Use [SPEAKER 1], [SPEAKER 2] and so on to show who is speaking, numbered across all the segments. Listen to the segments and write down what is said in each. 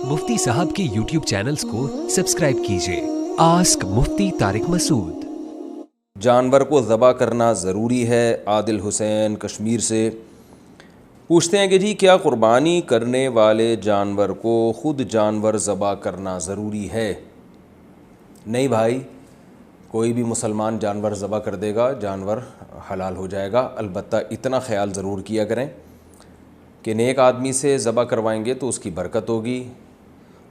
[SPEAKER 1] मुफ्ती साहब के YouTube channels को सब्सक्राइब कीजिए। आस्क मुफ्ती तारिक मसूद।
[SPEAKER 2] जानवर को ज़बह करना ज़रूरी है। आदिल हुसैन कश्मीर से पूछते हैं कि जी क्या क़ुरबानी करने वाले जानवर को ख़ुद जानवर ज़बह करना ज़रूरी है? नहीं भाई, कोई भी मुसलमान जानवर ज़बह कर देगा, जानवर हलाल हो जाएगा। अलबत्ता इतना ख़याल ज़रूर किया करें कि नेक आदमी से ज़बह करवाएंगे तो उसकी बरकत होगी,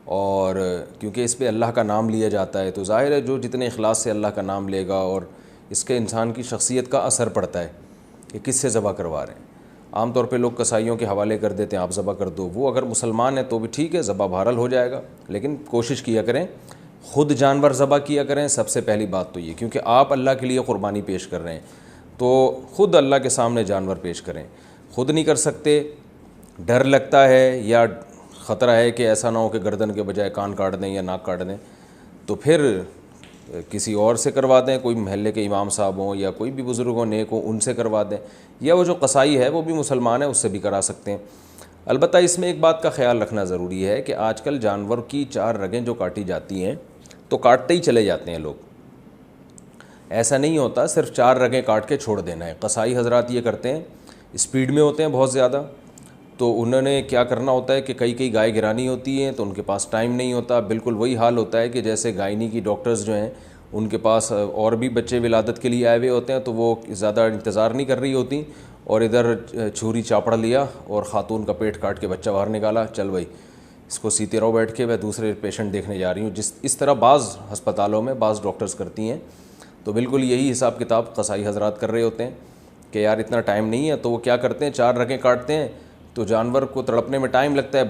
[SPEAKER 2] और क्योंकि इस पे अल्लाह का नाम लिया जाता है तो ज़ाहिर है जो जितने इखलास से अल्लाह का नाम लेगा और इसके इंसान की शख्सियत का असर पड़ता है कि किस से ज़बह करवा रहे हैं। आम तौर पे लोग कसाईयों के हवाले कर देते हैं, आप ज़बह कर दो। वो अगर मुसलमान है तो भी ठीक है, ज़बह बहरहाल हो जाएगा, लेकिन कोशिश किया करें ख़ुद जानवर ज़बह किया करें। सबसे पहली बात तो ये, क्योंकि आप अल्लाह के लिए क़ुरबानी पेश कर रहे हैं तो ख़ुद अल्लाह के सामने जानवर पेश करें। ख़ुद नहीं कर सकते, डर लगता है या ख़तरा है कि ऐसा ना हो कि गर्दन के बजाय कान काट दें या नाक काट दें, तो फिर किसी और से करवा दें, कोई महल्ले के इमाम साहब हों या कोई भी बुज़ुर्ग हो, नेक हो, उनसे करवा दें, या वो जो कसाई है वो भी मुसलमान है, उससे भी करा सकते हैं। अलबत्ता इसमें एक बात का ख्याल रखना ज़रूरी है कि आजकल जानवर की 4 रगें जो काटी जाती हैं तो काटते ही चले जाते हैं लोग। ऐसा नहीं होता सिर्फ 4 रगें काट के छोड़ देना है। कसाई हजरात ये करते हैं, स्पीड में होते हैं बहुत ज़्यादा, तो उन्होंने क्या करना होता है कि कई गाय गिरानी होती हैं तो उनके पास टाइम नहीं होता। बिल्कुल वही हाल होता है कि जैसे गायनी की डॉक्टर्स जो हैं उनके पास और भी बच्चे विलादत के लिए आए हुए होते हैं, तो वो ज़्यादा इंतज़ार नहीं कर रही होती और इधर छुरी चापड़ लिया और ख़ातून का पेट काट के बच्चा बाहर निकाला, चल भाई इसको सीते रहो बैठ के, मैं दूसरे पेशेंट देखने जा रही हूँ। इस तरह बाज़ हस्पतालों में बाज़ डॉक्टर्स करती हैं। तो बिल्कुल यही हिसाब किताब कसाई हजरात कर रहे होते हैं कि यार इतना टाइम नहीं है, तो वो क्या करते हैं 4 रगें काटते हैं तो जानवर को तड़पने में टाइम लगता है,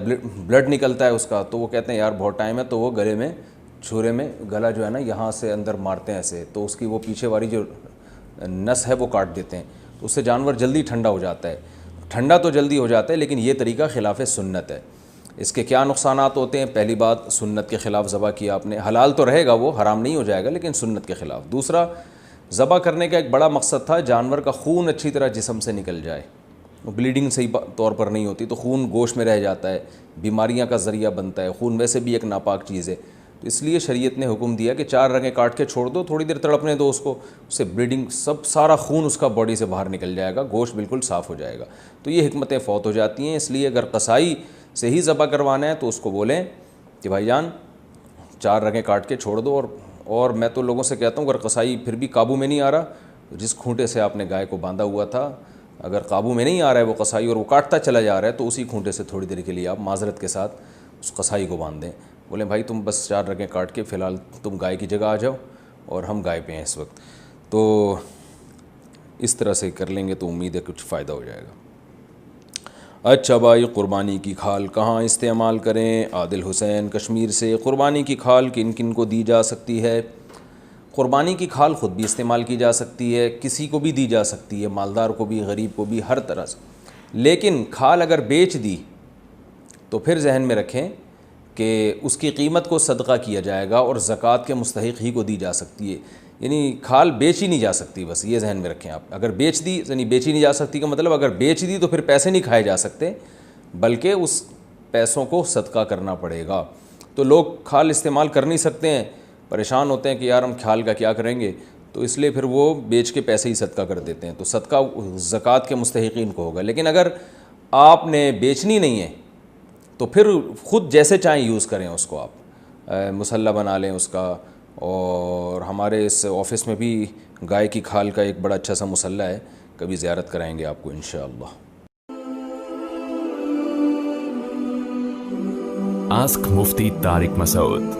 [SPEAKER 2] ब्लड निकलता है उसका, तो वो कहते हैं यार बहुत टाइम है, तो वो गले में छुरे में गला जो है ना यहाँ से अंदर मारते हैं ऐसे, तो उसकी वो पीछे वाली जो नस है वो काट देते हैं, तो उससे जानवर जल्दी ठंडा हो जाता है। ठंडा तो जल्दी हो जाता है, लेकिन ये तरीका खिलाफ सुन्नत है। इसके क्या नुकसानात होते हैं? पहली बात, सुन्नत के ख़िलाफ़ ज़बह किया आपने, हलाल तो रहेगा, वो हराम नहीं हो जाएगा, लेकिन सुन्नत के ख़िलाफ़। दूसरा, ज़बह करने का एक बड़ा मकसद था जानवर का खून अच्छी तरह जिस्म से निकल जाए। ब्लीडिंग सही तौर पर नहीं होती तो खून गोश्त में रह जाता है, बीमारियां का ज़रिया बनता है। खून वैसे भी एक नापाक चीज़ है, तो इसलिए शरीयत ने हुक्म दिया कि 4 रगें काट के छोड़ दो, थोड़ी देर तड़पने दो उसको, उससे ब्लीडिंग सारा खून उसका बॉडी से बाहर निकल जाएगा, गोश्त बिल्कुल साफ़ हो जाएगा। तो ये हिकमतें फ़ौत हो जाती हैं। इसलिए अगर कसाई से ही ज़बह करवाना है तो उसको बोलें कि भाईजान 4 रगें काट के छोड़ दो। और मैं तो लोगों से कहता हूँ अगर कसाई फिर भी काबू में नहीं आ रहा, तो जिस खूंटे से आपने गाय को बांधा हुआ था, अगर काबू में नहीं आ रहा है वो कसाई और वो काटता चला जा रहा है, तो उसी खूंटे से थोड़ी देर के लिए आप माजरत के साथ उस कसाई को बांध दें। बोलें भाई तुम बस 4 रगें काट के फ़िलहाल तुम गाय की जगह आ जाओ और हम गाय पे हैं इस वक्त। तो इस तरह से कर लेंगे तो उम्मीद है कुछ फ़ायदा हो जाएगा। अच्छा भाई, क़ुरबानी की खाल कहाँ इस्तेमाल करें? आदिल हुसैन कश्मीर से क़ुरबानी की खाल किन किन को दी जा सकती है? क़ुरबानी की खाल ख़ुद भी इस्तेमाल की जा सकती है, किसी को भी दी जा सकती है, मालदार को भी, गरीब को भी, हर तरह से। लेकिन खाल अगर बेच दी तो फिर जहन में रखें कि उसकी कीमत को सदका किया जाएगा और ज़कात के मुस्तहिक ही को दी जा सकती है। यानी खाल बेची नहीं जा सकती, बस ये जहन में रखें आप। अगर बेच दी, यानी बेची नहीं जा सकती का मतलब अगर बेच दी तो फिर पैसे नहीं खाए जा सकते, बल्कि उस पैसों को सदका करना पड़ेगा। तो लोग खाल इस्तेमाल कर नहीं सकते हैं, परेशान होते हैं कि यार हम खाल का क्या करेंगे, तो इसलिए फिर वो बेच के पैसे ही सदका कर देते हैं। तो सदका ज़कात के मुस्तहिकीन को होगा। लेकिन अगर आपने बेचनी नहीं है तो फिर ख़ुद जैसे चाहें यूज़ करें उसको, आप मुसल्ला बना लें उसका। और हमारे इस ऑफ़िस में भी गाय की खाल का एक बड़ा अच्छा सा मुसल्ला है, कभी ज़ियारत कराएंगे आपको इंशाअल्लाह।
[SPEAKER 3] आस्क मुफ्ती तारिक मसूद।